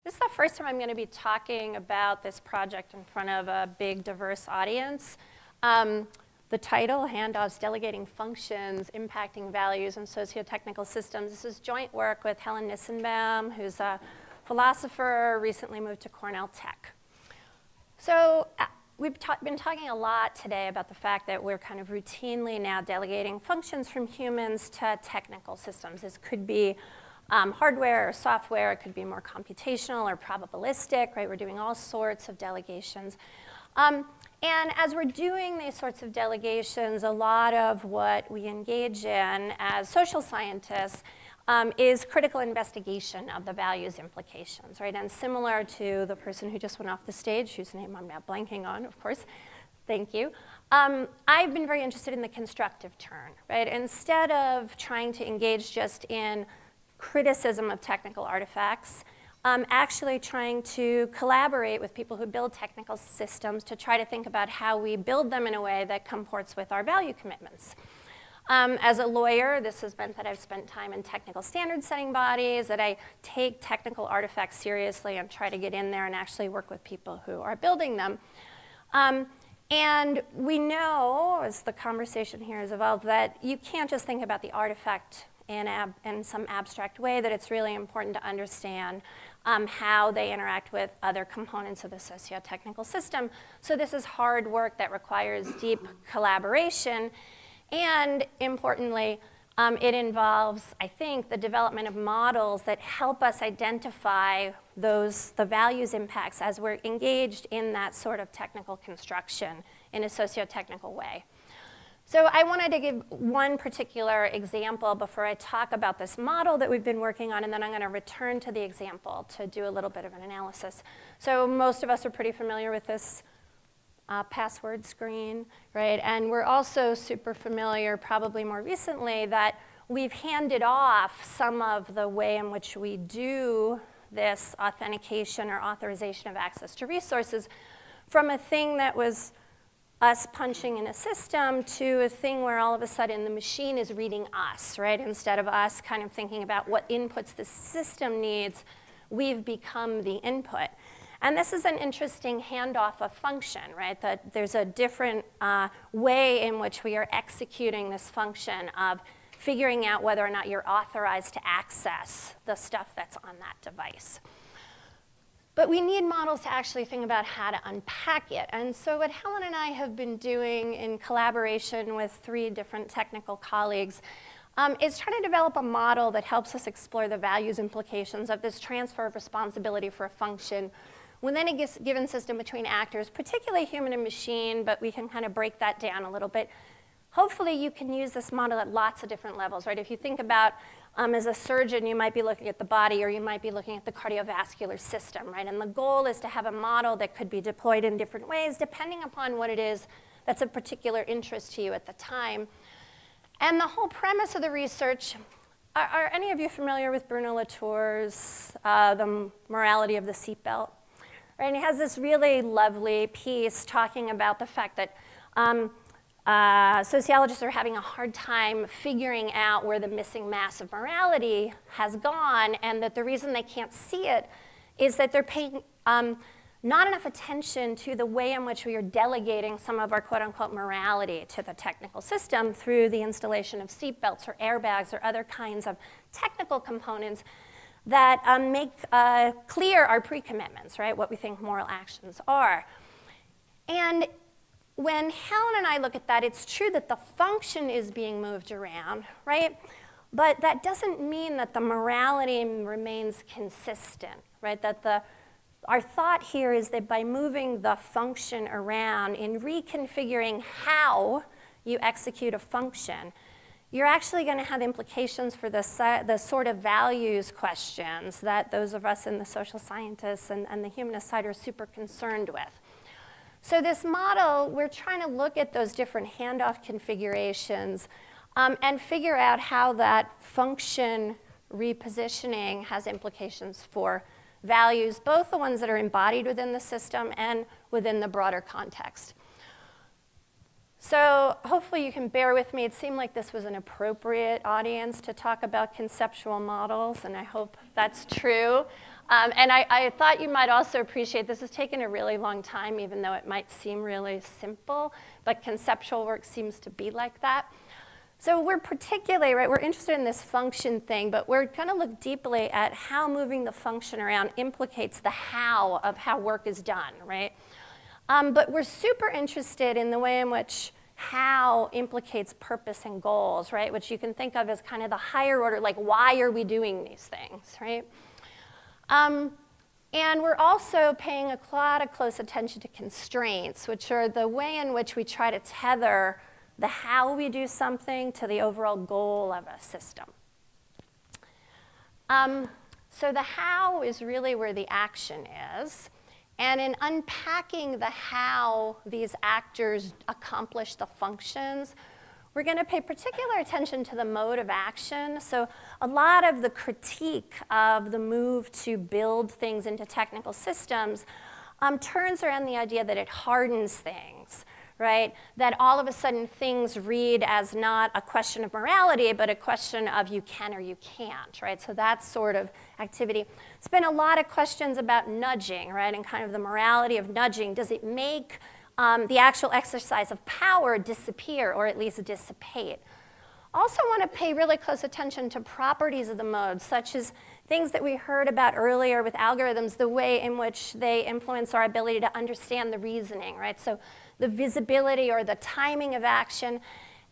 This is the first time I'm going to be talking about this project in front of a big, diverse audience. The title, Handoffs, Delegating Functions, Impacting Values in Socio-Technical Systems. This is joint work with Helen Nissenbaum, who's a philosopher, recently moved to Cornell Tech. So we've been talking a lot today about the fact that we're kind of routinely now delegating functions from humans to technical systems. This could be hardware or software. It could be more computational or probabilistic, right? We're doing all sorts of delegations. And as we're doing these sorts of delegations, a lot of what we engage in as social scientists is critical investigation of the values implications, right? And similar to the person who just went off the stage, whose name I'm now blanking on, of course, thank you. I've been very interested in the constructive turn, right? Instead of trying to engage just in criticism of technical artifacts, actually trying to collaborate with people who build technical systems to try to think about how we build them in a way that comports with our value commitments. As a lawyer, this has meant that I've spent time in technical standard setting bodies, that I take technical artifacts seriously and try to get in there and actually work with people who are building them. And we know, as the conversation here has evolved, that you can't just think about the artifact in some abstract way, that it's really important to understand how they interact with other components of the socio-technical system. So this is hard work that requires deep collaboration. And importantly, it involves, I think, the development of models that help us identify the values impacts as we're engaged in that sort of technical construction in a socio-technical way. So I wanted to give one particular example before I talk about this model that we've been working on, and then I'm going to return to the example to do a little bit of an analysis. So most of us are pretty familiar with this password screen, right? And we're also super familiar, probably more recently, that we've handed off some of the way in which we do this authentication or authorization of access to resources from a thing that was us punching in a system to a thing where all of a sudden the machine is reading us, right? Instead of us kind of thinking about what inputs the system needs, we've become the input. And this is an interesting handoff of function, right? That there's a different way in which we are executing this function of figuring out whether or not you're authorized to access the stuff that's on that device. But we need models to actually think about how to unpack it. And so what Helen and I have been doing in collaboration with 3 different technical colleagues is trying to develop a model that helps us explore the values implications of this transfer of responsibility for a function within a given system between actors, particularly human and machine, but we can kind of break that down a little bit. Hopefully you can use this model at lots of different levels, right? If you think about as a surgeon, you might be looking at the body, or you might be looking at the cardiovascular system, right? And the goal is to have a model that could be deployed in different ways, depending upon what it is that's of particular interest to you at the time. And the whole premise of the research, are any of you familiar with Bruno Latour's The Morality of the Seatbelt? Right? And he has this really lovely piece talking about the fact that sociologists are having a hard time figuring out where the missing mass of morality has gone, and that the reason they can't see it is that they're paying not enough attention to the way in which we are delegating some of our quote-unquote morality to the technical system through the installation of seatbelts or airbags or other kinds of technical components that make clear our pre-commitments, right, what we think moral actions are. And when Helen and I look at that, it's true that the function is being moved around, right? But that doesn't mean that the morality remains consistent, right? That our thought here is that by moving the function around, in reconfiguring how you execute a function, you're actually going to have implications for the sort of values questions that those of us in the social scientists and the humanist side are super concerned with. So this model, we're trying to look at those different handoff configurations and figure out how that function repositioning has implications for values, both the ones that are embodied within the system and within the broader context. So hopefully you can bear with me. It seemed like this was an appropriate audience to talk about conceptual models, and I hope that's true. And I thought you might also appreciate this has taken a really long time, even though it might seem really simple, but conceptual work seems to be like that. So we're particularly, right, we're interested in this function thing, but we're going to look deeply at how moving the function around implicates the how of how work is done, right? But we're super interested in the way in which how implicates purpose and goals, right? Which you can think of as kind of the higher order, like why are we doing these things, right? And we're also paying a lot of close attention to constraints, which are the way in which we try to tether the how we do something to the overall goal of a system. So the how is really where the action is. And in unpacking the how these actors accomplish the functions, we're going to pay particular attention to the mode of action. So a lot of the critique of the move to build things into technical systems turns around the idea that it hardens things, right? That all of a sudden things read as not a question of morality, but a question of you can or you can't, right? So that sort of activity. There's been a lot of questions about nudging, right? And kind of the morality of nudging. Does it make the actual exercise of power disappear or at least dissipate? Also want to pay really close attention to properties of the mode, such as things that we heard about earlier with algorithms, the way in which they influence our ability to understand the reasoning, right? So the visibility or the timing of action,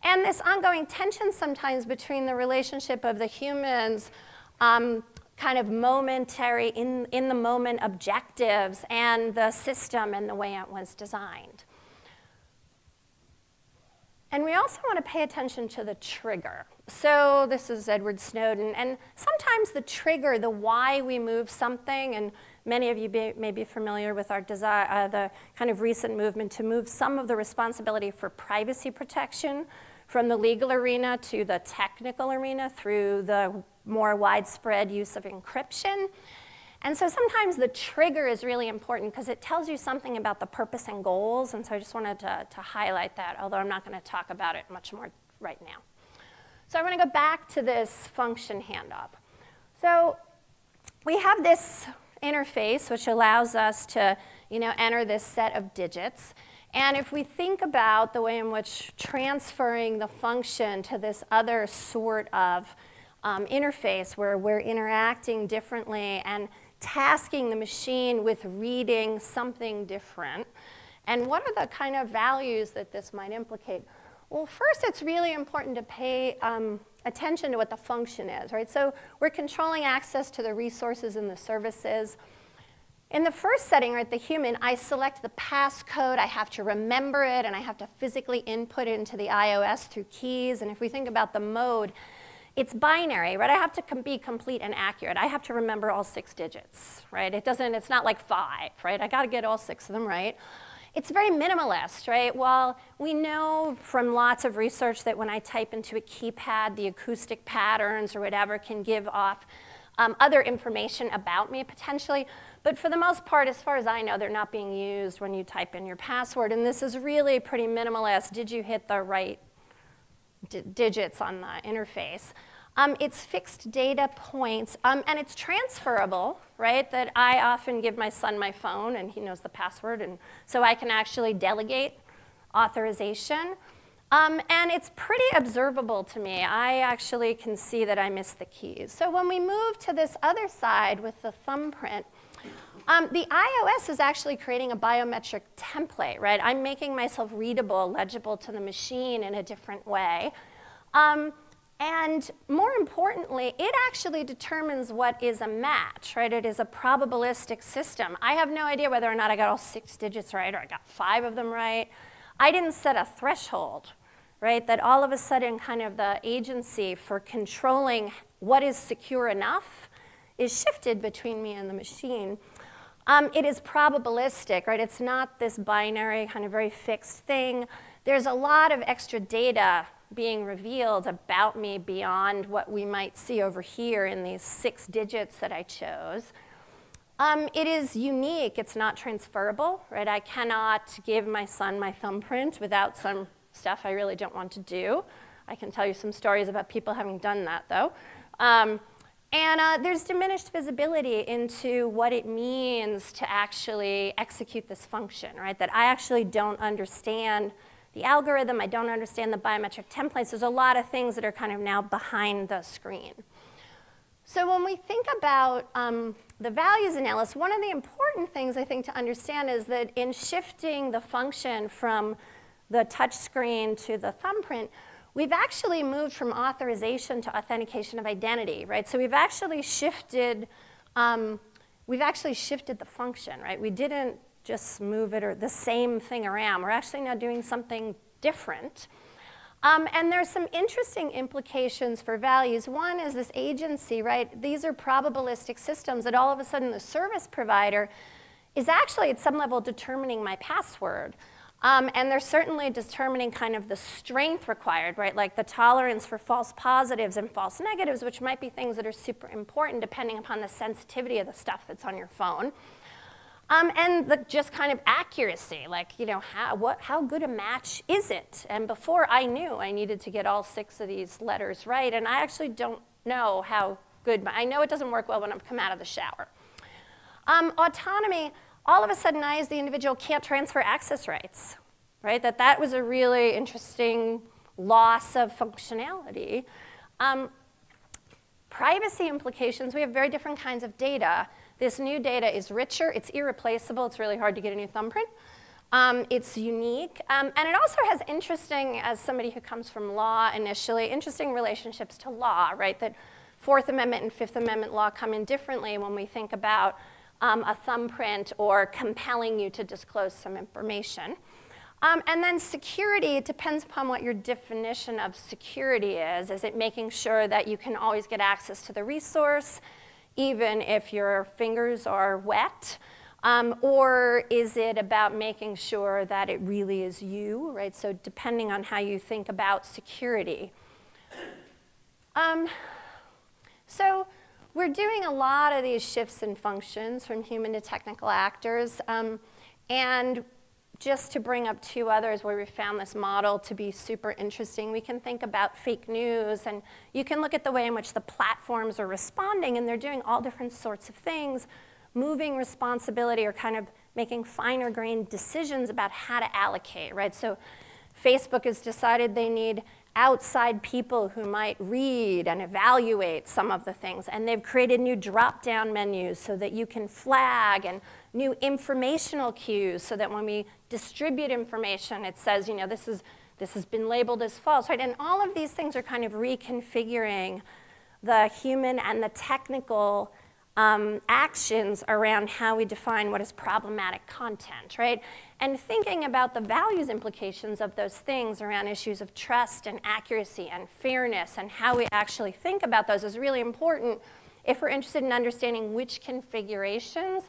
and this ongoing tension sometimes between the relationship of the humans' kind of momentary, in the moment objectives and the system and the way it was designed. And we also want to pay attention to the trigger. So this is Edward Snowden. And sometimes the trigger, the why we move something, and many of you may be familiar with our the kind of recent movement to move some of the responsibility for privacy protection from the legal arena to the technical arena through the more widespread use of encryption. And so sometimes the trigger is really important because it tells you something about the purpose and goals. And so I just wanted to highlight that, although I'm not going to talk about it much more right now. So I want to go back to this function handoff. So we have this interface which allows us to enter this set of digits. And if we think about the way in which transferring the function to this other sort of interface where we're interacting differently and tasking the machine with reading something different. And what are the kind of values that this might implicate? Well, first, it's really important to pay attention to what the function is, right? So we're controlling access to the resources and the services. In the first setting, right, the human, I select the passcode. I have to remember it, and I have to physically input it into the iOS through keys. And if we think about the mode, it's binary, right? I have to be complete and accurate. I have to remember all 6 digits, right? It's not like 5, right? I got to get all 6 of them right. It's very minimalist, right? While we know from lots of research that when I type into a keypad, the acoustic patterns or whatever can give off other information about me potentially. But for the most part, as far as I know, they're not being used when you type in your password. And this is really pretty minimalist. Did you hit the right digits on the interface? It's fixed data points, and it's transferable, right? That I often give my son my phone, and he knows the password, and so I can actually delegate authorization. And it's pretty observable to me. I actually can see that I missed the keys. So when we move to this other side with the thumbprint, the iOS is actually creating a biometric template, right? I'm making myself readable, legible to the machine in a different way. And more importantly, it actually determines what is a match, right? It is a probabilistic system. I have no idea whether or not I got all 6 digits right or I got 5 of them right. I didn't set a threshold, right? That all of a sudden kind of the agency for controlling what is secure enough is shifted between me and the machine. It is probabilistic, right? It's not this binary kind of very fixed thing. There's a lot of extra data being revealed about me beyond what we might see over here in these 6 digits that I chose. It is unique. It's not transferable, right? I cannot give my son my thumbprint without some stuff I really don't want to do. I can tell you some stories about people having done that, though. And there's diminished visibility into what it means to actually execute this function, right? That I actually don't understand the algorithm, I don't understand the biometric templates. There's a lot of things that are kind of now behind the screen. So when we think about the values analysis, one of the important things I think to understand is that in shifting the function from the touch screen to the thumbprint, we've actually moved from authorization to authentication of identity, right? So we've actually shifted the function, right? We didn't just move it or the same thing around. We're actually now doing something different. And there's some interesting implications for values. One is this agency, right? These are probabilistic systems that all of a sudden the service provider is actually at some level determining my password. And they're certainly determining kind of the strength required, right? Like the tolerance for false positives and false negatives, which might be things that are super important depending upon the sensitivity of the stuff that's on your phone. And the just kind of accuracy, like, you know, how good a match is it? And before I knew I needed to get all 6 of these letters right, and I actually don't know how good, I know it doesn't work well when I come out of the shower. Autonomy, all of a sudden I as the individual can't transfer access rights, right? That was a really interesting loss of functionality. Privacy implications, we have very different kinds of data. This new data is richer, it's irreplaceable, it's really hard to get a new thumbprint. It's unique, and it also has interesting, as somebody who comes from law initially, interesting relationships to law, right? That Fourth Amendment and Fifth Amendment law come in differently when we think about a thumbprint or compelling you to disclose some information. And then security, it depends upon what your definition of security is. Is it making sure that you can always get access to the resource, even if your fingers are wet? Or is it about making sure that it really is you, right? So depending on how you think about security. So we're doing a lot of these shifts in functions from human to technical actors. And just to bring up 2 others where we found this model to be super interesting, we can think about fake news, and you can look at the way in which the platforms are responding, and they're doing all different sorts of things, moving responsibility or kind of making finer-grained decisions about how to allocate, right? So Facebook has decided they need outside people who might read and evaluate some of the things, and they've created new drop-down menus so that you can flag, and new informational cues so that when we distribute information, it says, you know, this has been labeled as false, right? And all of these things are kind of reconfiguring the human and the technical actions around how we define what is problematic content, right? And thinking about the values implications of those things around issues of trust and accuracy and fairness and how we actually think about those is really important if we're interested in understanding which configurations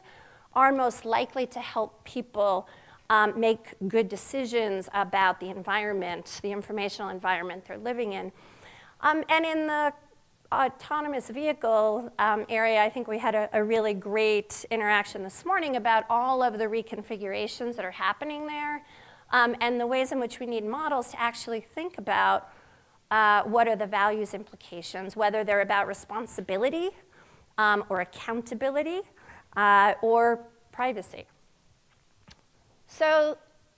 are most likely to help people make good decisions about the environment, the informational environment they're living in. And in the autonomous vehicle area, I think we had a really great interaction this morning about all of the reconfigurations that are happening there and the ways in which we need models to actually think about what are the values implications, whether they're about responsibility or accountability or privacy. So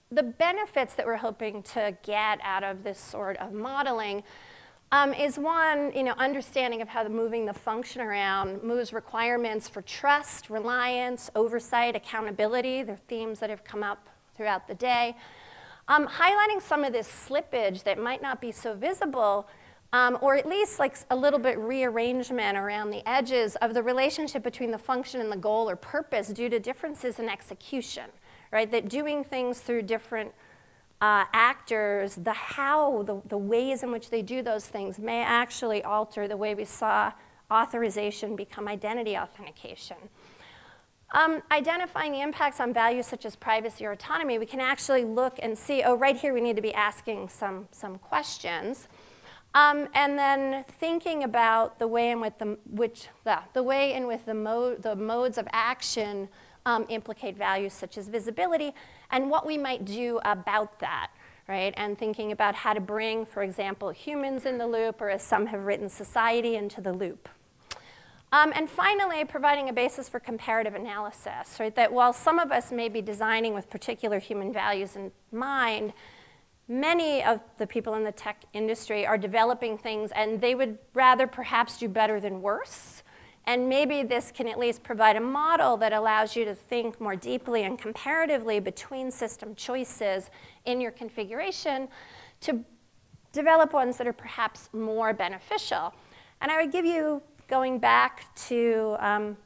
the benefits that we're hoping to get out of this sort of modeling is one, you know, understanding of how moving the function around moves requirements for trust, reliance, oversight, accountability. They're themes that have come up throughout the day. Highlighting some of this slippage that might not be so visible, or at least like a little bit rearrangement around the edges of the relationship between the function and the goal or purpose due to differences in execution, right? That doing things through different actors, the ways in which they do those things may actually alter the way we saw authorization become identity authentication. Identifying the impacts on values such as privacy or autonomy, we can actually look and see, oh, right here we need to be asking some questions. And then thinking about the way in which the modes of action implicate values such as visibility and what we might do about that, right? And thinking about how to bring, for example, humans in the loop, or as some have written, society into the loop. And finally, providing a basis for comparative analysis, right? That while some of us may be designing with particular human values in mind, many of the people in the tech industry are developing things, and they would rather perhaps do better than worse. And maybe this can at least provide a model that allows you to think more deeply and comparatively between system choices in your configuration to develop ones that are perhaps more beneficial. And I would give you, going back to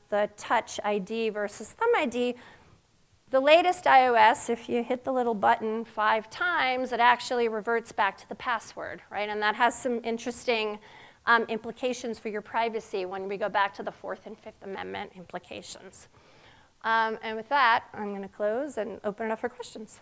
the touch ID versus thumb ID, the latest iOS, if you hit the little button 5 times, it actually reverts back to the password, right? And that has some interesting implications for your privacy when we go back to the 4th and 5th Amendment implications. And with that, I'm going to close and open it up for questions.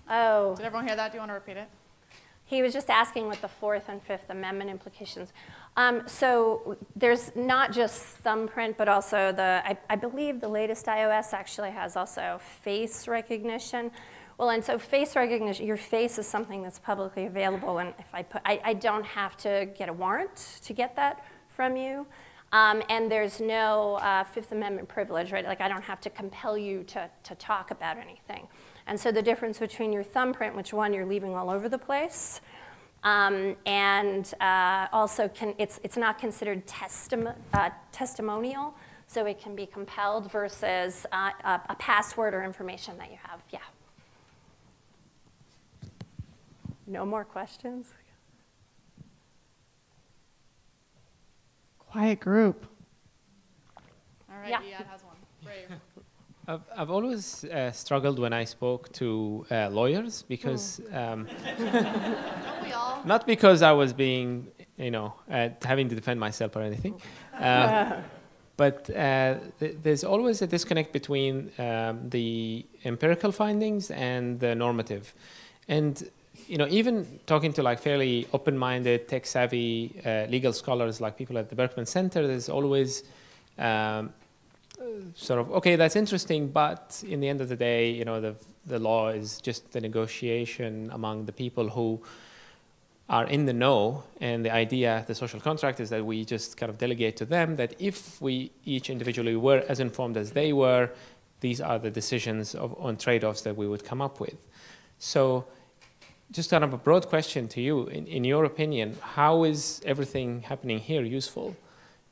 Oh. Did everyone hear that? Do you want to repeat it? He was just asking what the 4th and 5th Amendment implications. So there's not just thumbprint, but also I believe the latest iOS actually has also face recognition. Well, and so face recognition, your face is something that's publicly available, and if I don't have to get a warrant to get that from you. And there's no 5th Amendment privilege, right? Like I don't have to compel you to talk about anything. And so the difference between your thumbprint, which one you're leaving all over the place, and also it's not considered testimonial, so it can be compelled versus a password or information that you have. Yeah. No more questions? Quiet group. All right, Yeah. Iyad has one. Brave. I've always struggled when I spoke to lawyers because, Don't we all? not because I was being, having to defend myself or anything, but there's always a disconnect between the empirical findings and the normative. And, even talking to like fairly open-minded, tech-savvy legal scholars like people at the Berkman Center, there's always sort of, okay, that's interesting, but in the end of the day, the law is just the negotiation among the people who are in the know, and the idea, the social contract, is that we just kind of delegate to them that if we each individually were as informed as they were, these are the decisions on trade-offs that we would come up with. So just kind of a broad question to you, in your opinion, how is everything happening here useful?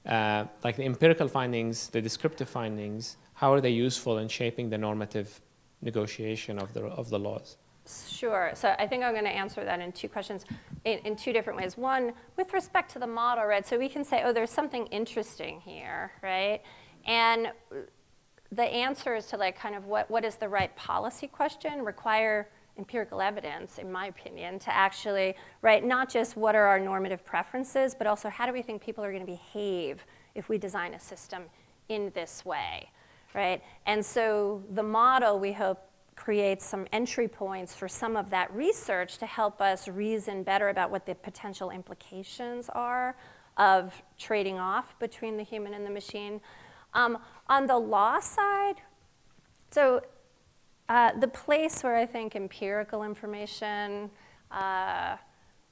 Like the empirical findings, the descriptive findings, how are they useful in shaping the normative negotiation of the laws? Sure. So I think I'm going to answer that in 2 questions, in 2 different ways. One, with respect to the model, right? So we can say, oh, there's something interesting here, right? And the answers to like kind of what is the right policy question require empirical evidence, in my opinion, to actually, right, not just what are our normative preferences, but also how do we think people are going to behave if we design a system in this way, right? And so the model, we hope, creates some entry points for some of that research to help us reason better about what the potential implications are of trading off between the human and the machine. On the law side, so the place where I think empirical information,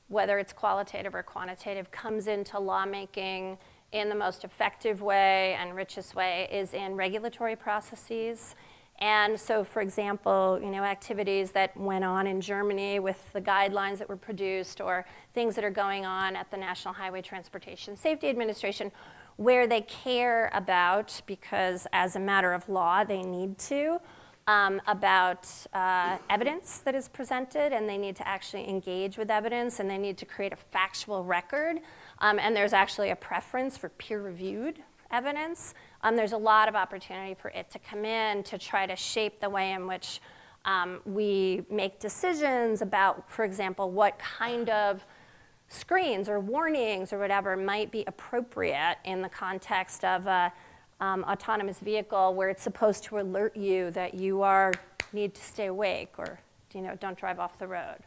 whether it's qualitative or quantitative, comes into lawmaking in the most effective way and richest way is in regulatory processes. And so, for example, activities that went on in Germany with the guidelines that were produced, or things that are going on at the National Highway Transportation Safety Administration, where they care about, because as a matter of law they need to, about evidence that is presented, and they need to actually engage with evidence, and they need to create a factual record. And there's actually a preference for peer-reviewed evidence. There's a lot of opportunity for it to come in to try to shape the way in which we make decisions about, for example, what kind of screens or warnings or whatever might be appropriate in the context of a autonomous vehicle where it's supposed to alert you that you need to stay awake or don't drive off the road.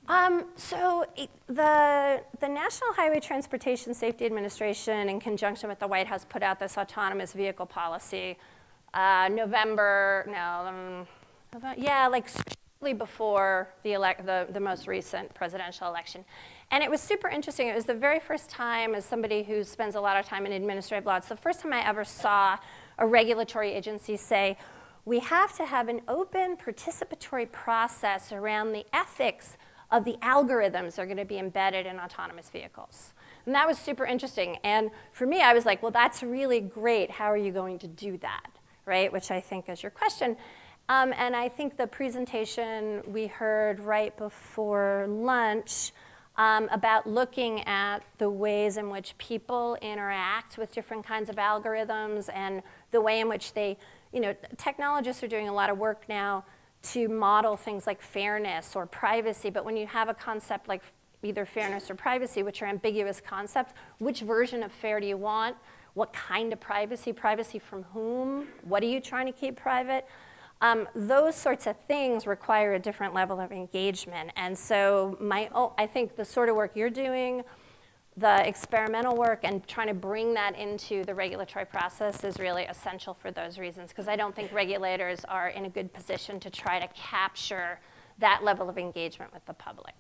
The National Highway Transportation Safety Administration, in conjunction with the White House, put out this autonomous vehicle policy like shortly before the most recent presidential election. And it was super interesting. It was the very first time, as somebody who spends a lot of time in administrative law, it's the first time I ever saw a regulatory agency say, we have to have an open participatory process around the ethics of the algorithms that are going to be embedded in autonomous vehicles. And that was super interesting. And for me, I was like, well, that's really great. How are you going to do that, right? Which I think is your question. And I think the presentation we heard right before lunch about looking at the ways in which people interact with different kinds of algorithms and the way in which they, technologists are doing a lot of work now to model things like fairness or privacy. But when you have a concept like either fairness or privacy, which are ambiguous concepts, which version of fair do you want? What kind of privacy? Privacy from whom? What are you trying to keep private? Those sorts of things require a different level of engagement. And so I think the sort of work you're doing, the experimental work, and trying to bring that into the regulatory process is really essential for those reasons, because I don't think regulators are in a good position to try to capture that level of engagement with the public.